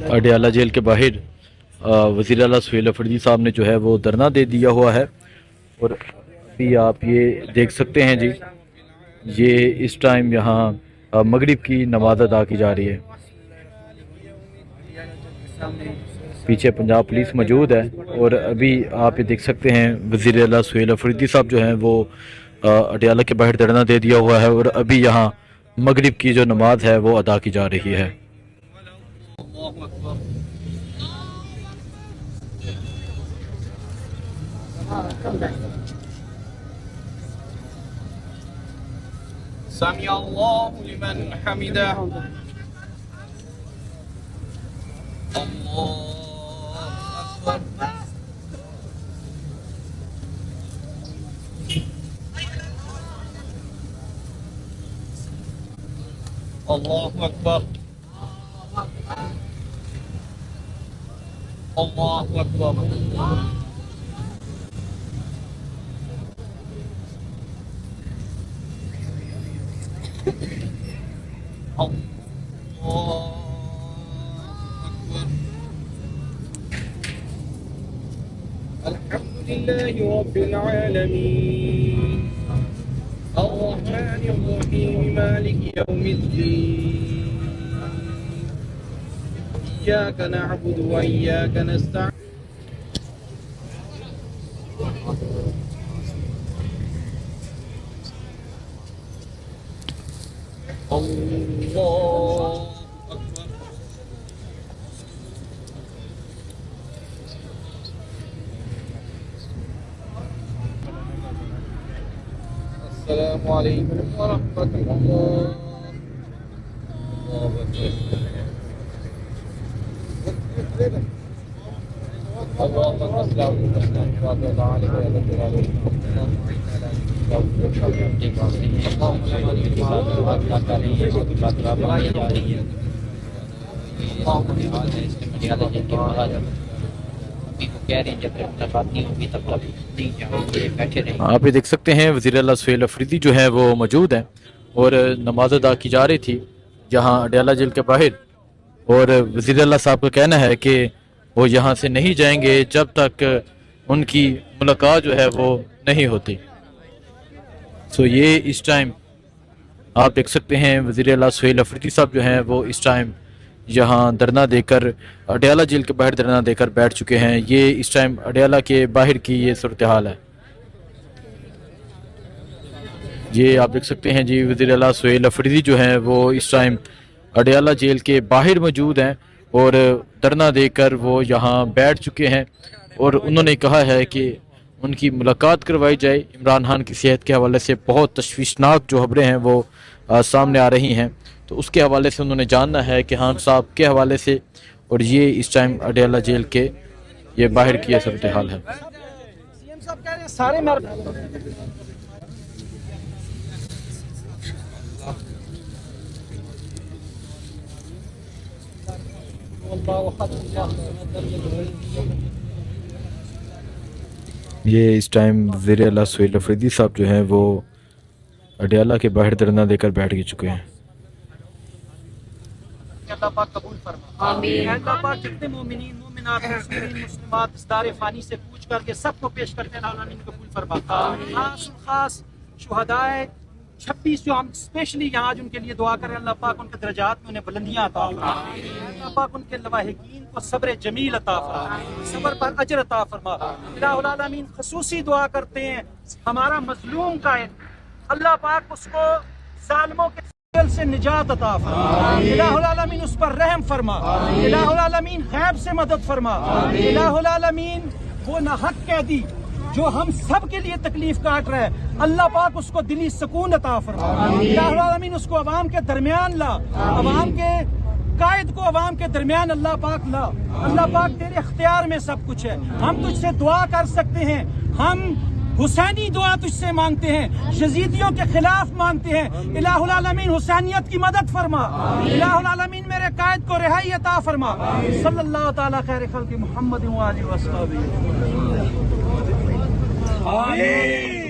Adiala jail کے باہر وزیر اعلیٰ سہیل افریدی صاحب نے جو ہے وہ دھرنا دے دیا ہوا ہے، اور ابھی آپ یہ دیکھ سکتے ہیں جی، یہ اس ٹائم یہاں مغرب کی نماز ادا کی جا رہی ہے۔ پیچھے پنجاب پولیس موجود ہے، اور ابھی آپ یہ دیکھ سکتے ہیں وزیر اعلیٰ سہیل افریدی صاحب جو ہیں وہ اڈیالہ کے باہر دھرنا دے دیا ہوا ہے، اور ابھی یہاں مغرب کی جو نماز ہے وہ ادا کی جا رہی ہے۔ سمع اللہ لمن حمدہ۔ اللہ اکبر۔ اللہ اکبر۔ اللہ اکبر۔ الحمد لله رب العالمين الرحمن الرحيم مالك يوم الدين إياك نعبد وإياك نستعين الله أكبر۔ السلام عليكم ورحمة الله آپ یہ دیکھ سکتے ہیں وزیر اعلیٰ سہیل افریدی جو ہیں وہ موجود ہیں، اور نماز ادا کی جا رہی تھی یہاں اڈیالہ جیل کے باہر، اور وزیر اعلیٰ صاحب کا کہنا ہے کہ وہ یہاں سے نہیں جائیں گے جب تک ان کی ملاقات جو ہے وہ نہیں ہوتی۔ سو یہ اس ٹائم آپ دیکھ سکتے ہیں وزیر اعلیٰ سہیل افریدی صاحب جو ہیں وہ اس ٹائم یہاں دھرنا دے کر اڈیالہ جیل کے باہر دھرنا دے کر بیٹھ چکے ہیں۔ یہ اس ٹائم اڈیالہ کے باہر کی یہ صورتحال ہے۔ یہ آپ دیکھ سکتے ہیں جی، وزیر اعلیٰ سہیل افریدی جو ہیں وہ اس ٹائم اڈیالہ جیل کے باہر موجود ہیں، اور دھرنا دے کر وہ یہاں بیٹھ چکے ہیں، اور انہوں نے کہا ہے کہ ان کی ملاقات کروائی جائے۔ عمران خان کی صحت کے حوالے سے بہت تشویشناک جو خبریں ہیں وہ سامنے آ رہی ہیں، تو اس کے حوالے سے انہوں نے جاننا ہے کہ خان صاحب کے حوالے سے، اور یہ اس ٹائم اڈیالہ جیل کے یہ باہر کی صورتحال ہے۔ یہ اس ٹائم وزیر اعلیٰ سہیل افریدی صاحب جو ہیں وہ اڈیالہ کے باہر دھرنا دے کر بیٹھ چکے ہیں۔ اللہ پاک قبول فرما، آمین۔ اللہ پاک جتنے مومنین مومنات مسلمین مسلمات اس دار فانی سے پوچھ کر کے سب کو پیش کرتے ہیں، اللہ نے قبول فرما، آمین۔ خاص شہدائے 26 جو ہم اسپیشلی یہاں آج ان کے لیے دعا کریں، اللہ پاک ان کے درجات میں انہیں بلندیاں عطا فرما، اللہ پاک ان کے لواحقین کو صبر جمیل عطا فرما، صبر پر اجر عطا فرما۔ الہ العالمین خصوصی دعا کرتے ہیں ہمارا مظلوم قائد، اللہ پاک اس کو ظالموں کے سے نجات عطا فرما، الہ العالمین اس پر رحم فرما، الہ العالمین غیب سے مدد فرما، الہ العالمین وہ ناحق قیدی جو ہم سب کے لیے تکلیف کاٹ رہا ہے، اللہ پاک اس کو دلی سکون عطا فرما، الہ العالمین اس کو عوام کے درمیان لا، عوام کے قائد کو عوام کے درمیان اللہ پاک لا۔ اللہ پاک تیرے اختیار میں سب کچھ ہے، ہم تجھ سے دعا کر سکتے ہیں، ہم حسینی دعا تجھ سے مانگتے ہیں، یزیدیوں کے خلاف مانگتے ہیں، الہ العالمین حسینیت کی مدد فرما، الہ العالمین میرے قائد کو رہائی عطا فرما، صلی اللہ تعالی خیر خلق محمد و آلہ و صحبہ آمین۔